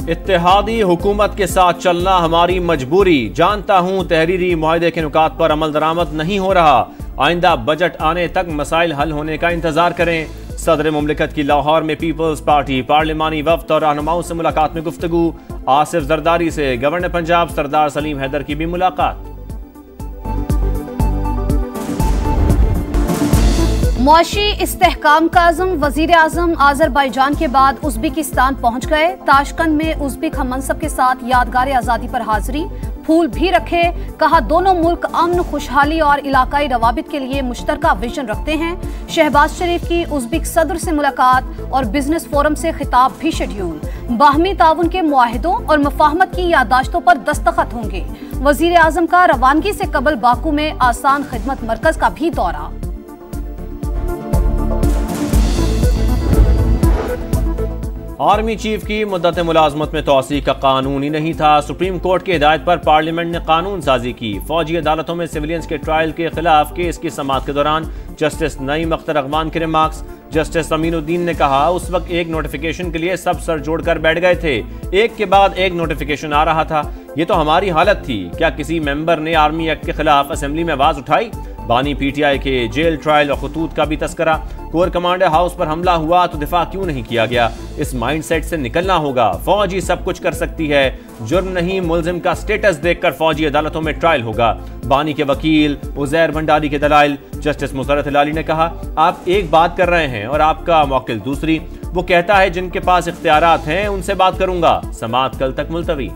इत्तेहादी हुकूमत के साथ चलना हमारी मजबूरी। जानता हूँ तहरीरी मुआहदे के नुकात पर अमल दरामद नहीं हो रहा। आइंदा बजट आने तक मसाइल हल होने का इंतजार करें। सदर मुमलिकत की लाहौर में पीपल्स पार्टी पार्लिमानी वफ्द और रहनुमाओं से मुलाकात में गुफ्तगू। आसिफ जरदारी से गवर्नर पंजाब सरदार सलीम हैदर की भी मुलाकात। मुआशी इस्तेहकाम का आज़म वजीर आज़म आज़रबाईजान के बाद उज़्बेकिस्तान पहुंच गए। ताशकंद में उज़्बेक हम मनसब के साथ यादगार आज़ादी पर हाजिरी, फूल भी रखे। कहा दोनों मुल्क अमन, खुशहाली और इलाकाई रवाबित के लिए मुश्तरका विजन रखते हैं। शहबाज शरीफ की उज़्बेक सदर से मुलाकात और बिजनेस फोरम से खिताब भी शेड्यूल। बाहमी ताउन के मुआहिदों और मुफाहमत की यादाश्तों पर दस्तखत होंगे। वजीर आज़म का रवानगी से कबल बाकू में आसान खिदमत मरकज का भी दौरा। आर्मी चीफ की मुद्दत मुलाजमत में तोसी का कानून ही नहीं था। सुप्रीम कोर्ट की हिदायत पर पार्लियामेंट ने कानून साजी की। फौजी अदालतों में सिविलियंस के ट्रायल के खिलाफ केस की समाअत के दौरान जस्टिस नईम अख्तर अगवान के रिमार्क्स। जस्टिस अमीनुद्दीन ने कहा उस वक्त एक नोटिफिकेशन के लिए सब सर जोड़कर बैठ गए थे, एक के बाद एक नोटिफिकेशन आ रहा था। ये तो हमारी हालत थी। क्या किसी मेंबर ने आर्मी एक्ट के खिलाफ असेंबली में आवाज उठाई? बानी पीटीआई के जेल ट्रायल और खतूत का भी तस्करा। कोर कमांडर हाउस पर हमला हुआ तो दिफा क्यों नहीं किया गया? इस माइंडसेट से निकलना होगा। फौजी सब कुछ कर सकती है, जुर्म नहीं मुल्जिम का स्टेटस देखकर फौजी अदालतों में ट्रायल होगा। बानी के वकील उजैर भंडारी के दलाइल। जस्टिस मुसर्रत हिलाली ने कहा आप एक बात कर रहे हैं और आपका मौकिल दूसरी। वो कहता है जिनके पास इख्तियारात हैं उनसे बात करूंगा। समाअत कल तक मुलतवी।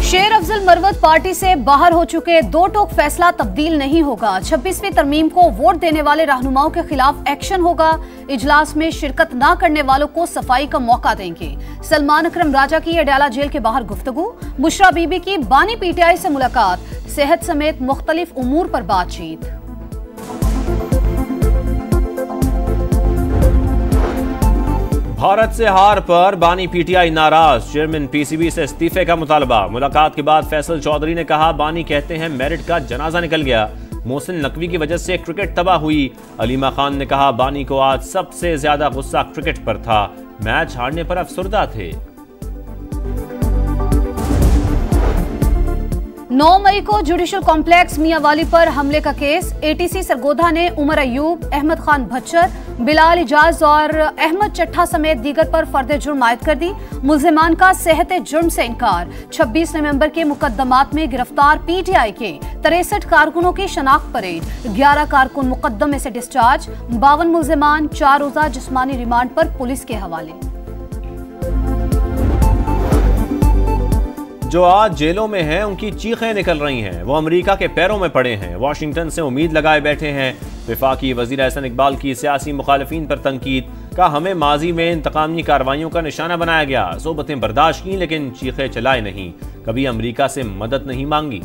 शेर अफजल मरवत पार्टी से बाहर हो चुके। दो टोक फैसला तब्दील नहीं होगा। 26वीं तरमीम को वोट देने वाले रहनुमाओं के खिलाफ एक्शन होगा। इजलास में शिरकत न करने वालों को सफाई का मौका देंगे। सलमान अकरम राजा की अडयाला जेल के बाहर गुफ्तगू। बुशरा बीबी की बानी पीटीआई से मुलाकात। सेहत समेत मुख्तलिफ उमूर पर बातचीत। भारत से हार पर बानी पीटीआई नाराज। चेयरमैन पीसीबी से इस्तीफे का मुतालबा। मुलाकात के बाद फैसल चौधरी ने कहा बानी कहते हैं मेरिट का जनाजा निकल गया। मोहसिन नकवी की वजह से क्रिकेट तबाह हुई। अलीमा खान ने कहा बानी को आज सबसे ज्यादा गुस्सा क्रिकेट पर था, मैच हारने पर अफसरदा थे। 9 मई को जुडिशल कॉम्प्लेक्स मियांवाली पर हमले का केस। एटीसी सरगोधा ने उमर अयूब, अहमद खान भच्चर, बिलाल इजाज और अहमद चट्ठा समेत दीगर पर फर्द जुर्म आयद कर दी। मुल्जिमान का सेहत जुर्म से इनकार। 26 नवंबर के मुकदमात में गिरफ्तार पीटीआई के 63 कारकुनों की शनाख्त परेड। 11 कारकुन मुकदमे से डिस्चार्ज। 52 मुल्जिमान 4 रोजा जिस्मानी रिमांड पर पुलिस के हवाले। जो आज जेलों में हैं उनकी चीखें निकल रही हैं। वो अमेरिका के पैरों में पड़े हैं। वाशिंगटन से उम्मीद लगाए बैठे हैं। वफाकी वजीर एहसन इकबाल की सियासी मुखालिफिन पर तनकीद। का हमें माजी में इंतकामी कार्रवाइयों का निशाना बनाया गया। सोबतें बर्दाश्त की लेकिन चीखें चलाए नहीं। कभी अमेरिका से मदद नहीं मांगी।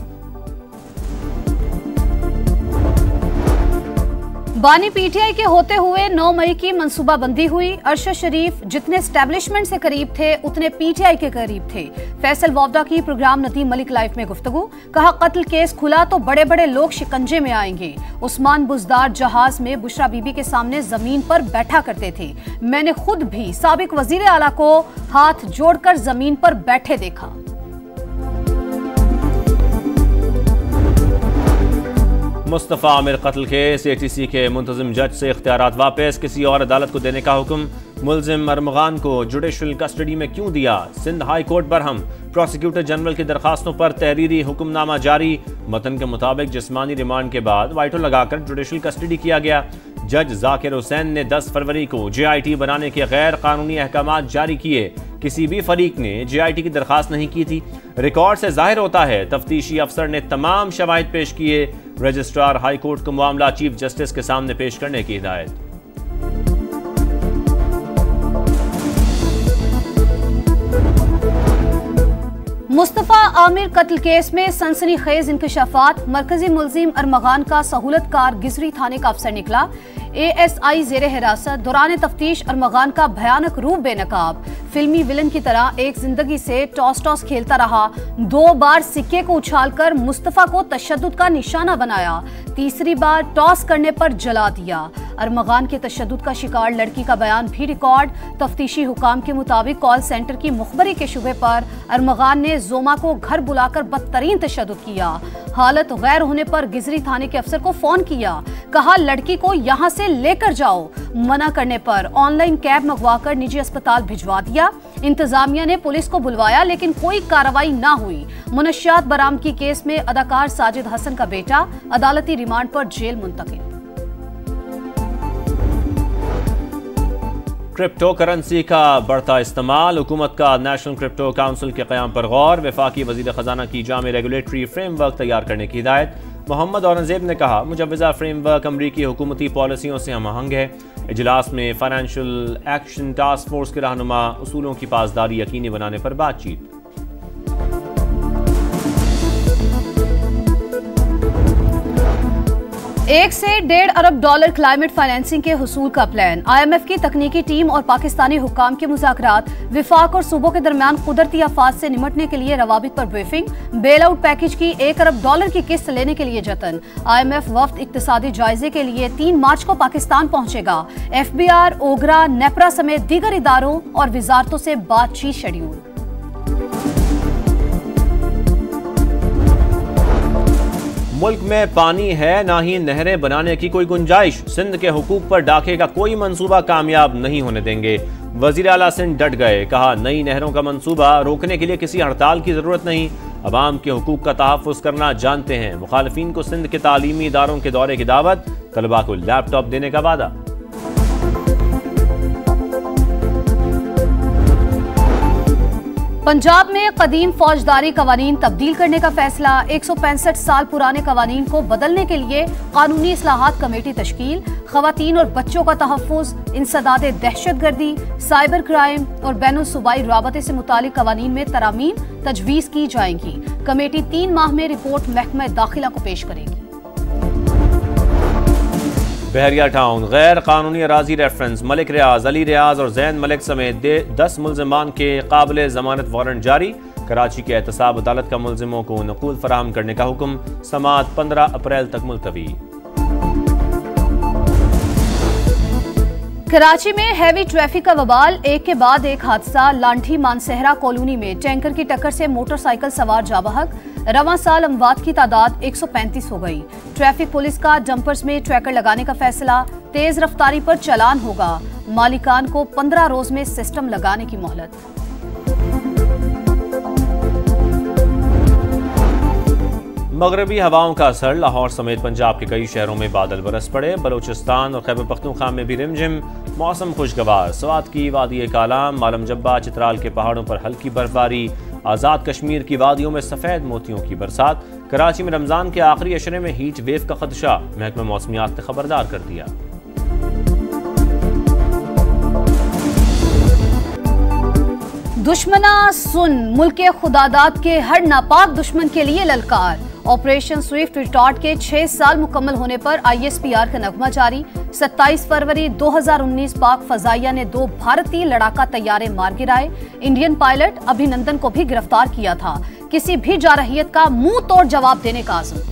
बानी पीटीआई के होते हुए 9 मई की मंसूबाबंदी हुई। अरशद शरीफ जितने एस्टेब्लिशमेंट से करीब थे उतने पीटीआई के करीब थे। फैसल वावदा की प्रोग्राम नदीम मलिक लाइफ में गुफ्तगू। कहा कत्ल केस खुला तो बड़े बड़े लोग शिकंजे में आएंगे। उस्मान बुजदार जहाज में बुशरा बीबी के सामने जमीन पर बैठा करते थे। मैंने खुद भी साबिक वजीर आला को हाथ जोड़कर जमीन पर बैठे देखा। मुस्तफ़ा आमिर कत्ल केस। एटीसी के मुंतजिम जज से इख्तियारात वापस। किसी और अदालत को देने का हुक्म। मुल्जिम अरमगान को जुडिशल कस्टडी में क्यों दिया? Sindh high court Barham. Prosecutor general की दरखास्तों पर तहरीरी हुक्मनामा जारी। मतन के मुताबिक जिस्मानी रिमांड के बाद वाइटो लगाकर जुडिशल कस्टडी किया गया। जज जाकिर हुसैन ने 10 फरवरी को जेआईटी बनाने के गैर कानूनी अहकामात जारी किए। किसी भी फरीक ने जेआईटी की दरखास्त नहीं की थी। रिकॉर्ड से जाहिर होता है तफ्तीशी अफसर ने तमाम शवाहिद पेश किए। रजिस्ट्रार हाई कोर्ट को मामला चीफ जस्टिस के सामने पेश करने की हिदायत। मुस्तफ़ा आमिर कत्ल केस में सनसनीखेज इंकशाफात। मरकजी मुल्जिम अरमगान का सहूलतकार गिजरी थाने का अफसर निकला। ASI जेर हिरासत, दौरान तफ्तीश अरमगान का भयानक रूप बेनकाब। फिल्मी विलन की तरह एक जिंदगी से टॉस खेलता रहा, 2 बार सिक्के को उछालकर मुस्तफा को तशद्दुद का निशाना बनाया, तीसरी बार टॉस करने पर जला दिया। अरमगान के तशद्दुद का शिकार लड़की का बयान भी रिकॉर्ड। तफ्तीशी हुकाम के मुताबिक कॉल सेंटर की मुखबरी के शुबे पर अरमगान ने जोमा को घर बुलाकर बदतरीन तशद्दुद किया। हालत गैर होने पर गिजरी थाने के अफसर को फोन किया, कहा लड़की को यहां से लेकर जाओ। मना करने पर ऑनलाइन कैब मंगवाकर निजी अस्पताल भिजवा दिया। इंतजामिया ने पुलिस को बुलवाया लेकिन कोई कार्रवाई ना हुई। मुनशियात बरामदगी केस में अदाकार साजिद हसन का बेटा अदालती रिमांड पर जेल मुंतकिल। क्रिप्टो करेंसी का बढ़ता इस्तेमाल, हुकूमत का नेशनल क्रिप्टो काउंसिल के क़याम पर गौर, वफाकी वज़ीर ख़जाना की जामे रेगुलेटरी फ्रेमवर्क तैयार करने की हिदायत। मोहम्मद औरंगजेब ने कहा मुजव्वज़ा फ्रेमवर्क अमरीकी हुकूमती पॉलिसियों से हमआहंग है। इजलास में फाइनेंशियल एक्शन टास्क फोर्स के रहनुमा उसूलों की पासदारी यकीनी बनाने पर बातचीत। 1 से $1.5 अरब क्लाइमेट फाइनेंसिंग के हुसूल का प्लान। IMF की तकनीकी टीम और पाकिस्तानी हुक्काम के मुज़ाकरात। विफाक और सूबों के दरमियान कुदरती आफात से निमटने के लिए रवाबित पर ब्रीफिंग। बेल आउट पैकेज की $1 अरब की किस्त लेने के लिए जतन। IMF वफ्द इक्तिसादी जायजे के लिए 3 मार्च को पाकिस्तान पहुंचेगा। FBR, ओगरा, नेपरा समेत दीगर इदारों और वजारतों से बातचीत शेड्यूल। मुल्क में पानी है, ना ही नहरें बनाने की कोई गुंजाइश। सिंध के हुकूक पर डाके का कोई मंसूबा कामयाब नहीं होने देंगे। वजीर आला सिंध डट गए, कहा नई नहरों का मंसूबा रोकने के लिए किसी हड़ताल की जरूरत नहीं। अवाम के हुकूक का तहफ़्फ़ुज़ करना जानते हैं। मुखालिफिन को सिंध के तालीमी इदारों के दौरे की दावत, तलबा को लैपटॉप देने का वादा। पंजाब में कदीम फौजदारी कवानीन तब्दील करने का फैसला। 165 साल पुराने कवानीन को बदलने के लिए कानूनी इस्लाहात कमेटी तश्कील। खवातीन और बच्चों का तहफ़्फ़ुज़, इंसदाद दहशतगर्दी, साइबर क्राइम और बैनुल सूबाई राबते से मुतालिक कवानीन में तरामीम तजवीज़ की जाएंगी। कमेटी 3 माह में रिपोर्ट महकमा दाखिला को पेश करेगी। बहरिया टाउन गैर कानूनी अराजी रेफरेंस, मलिक रियाज, अली रियाज और जैन मलिक समेत 10 मुल्ज़िमान के काबिल जमानत वारंट जारी। कराची के एहतसाब अदालत का मुल्ज़िमों को नकूल फराहम करने का हुक्म। समाअत 15 अप्रैल तक मुलतवी। कराची में हैवी ट्रैफिक का वबाल, एक के बाद एक हादसा। लांठी मानसहरा कॉलोनी में टैंकर की टक्कर से मोटरसाइकिल सवार जाँ बहक। रवां साल अमवात की तादाद 135 हो गई। ट्रैफिक पुलिस का डंपर्स में ट्रैकर लगाने का फैसला। तेज रफ्तारी पर चालान होगा। मालिकान को 15 रोज में सिस्टम लगाने की मोहलत। मगरबी हवाओं का असर, लाहौर समेत पंजाब के कई शहरों में बादल बरस पड़े। बलोचिस्तान और खैबर पख्तूनख्वा में भी रिमझिम। मौसम खुशगवार। स्वात की वादी कालाम, मालम जब्बा, चित्राल के पहाड़ों पर हल्की बर्फबारी। आज़ाद कश्मीर की वादियों में सफ़ेद मोतियों की बरसात। कराची में रमज़ान के आखिरी अशरे में हीट वेव का खदशा, महकमा मौसमियात ने खबरदार कर दिया। दुश्मना सुन, मुल्क के खुदादाद के हर नापाक दुश्मन के लिए ललकार। ऑपरेशन स्विफ्ट रिटॉर्ट के 6 साल मुकम्मल होने पर ISPR का नगमा जारी। 27 फरवरी 2019 पाक फजाइया ने 2 भारतीय लड़ाका तैयारे मार गिराए। इंडियन पायलट अभिनंदन को भी गिरफ्तार किया था। किसी भी जारहियत का मुंह तोड़ जवाब देने का आज़म।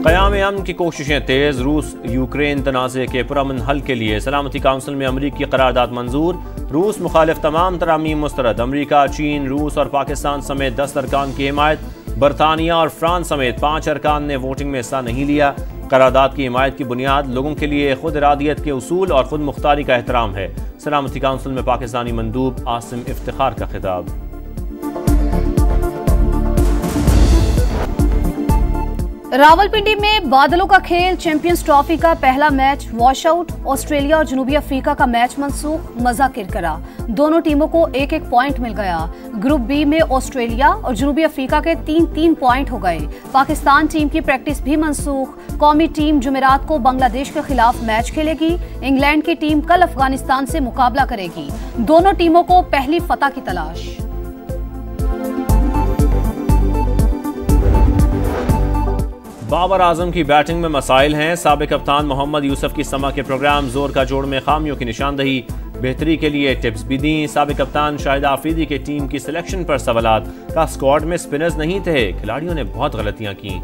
क़याम अमन की कोशिशें तेज। रूस यूक्रेन तनाज़े के पुरअमन हल के लिए सलामती काउंसिल में अमरीकी करारदाद मंजूर। रूस मुखालिफ तमाम तरामीम मुस्तरद। अमरीका, चीन, रूस और पाकिस्तान समेत 10 अरकान की हिमायत। बरतानिया और फ्रांस समेत 5 अरकान ने वोटिंग में हिस्सा नहीं लिया। करारदाद की हिमायत की बुनियाद लोगों के लिए खुद इरादियत के उसूल और खुद मुख्तारी का एहतराम है। सलामती काउंसिल में पाकिस्तानी मंदूब आसिम इफ्तिखार का खिताब। रावलपिंडी में बादलों का खेल। चैंपियंस ट्रॉफी का पहला मैच वॉश आउट। ऑस्ट्रेलिया और जनूबी अफ्रीका का मैच मनसूख। मजा किरकिरा। दोनों टीमों को 1-1 पॉइंट मिल गया। ग्रुप बी में ऑस्ट्रेलिया और जनूबी अफ्रीका के 3-3 पॉइंट हो गए। पाकिस्तान टीम की प्रैक्टिस भी मनसूख। कौमी टीम जुमेरात को बांग्लादेश के खिलाफ मैच खेलेगी। इंग्लैंड की टीम कल अफगानिस्तान से मुकाबला करेगी। दोनों टीमों को पहली फतह की तलाश। बाबर आजम की बैटिंग में मसाइल हैं। साबिक कप्तान मोहम्मद यूसुफ की समा के प्रोग्राम जोर का जोड़ में खामियों की निशानदही, बेहतरी के लिए टिप्स भी दी। साबिक कप्तान शाहिद आफरीदी के टीम की सिलेक्शन पर सवालात, का स्क्वाड में स्पिनर्स नहीं थे, खिलाड़ियों ने बहुत गलतियां की।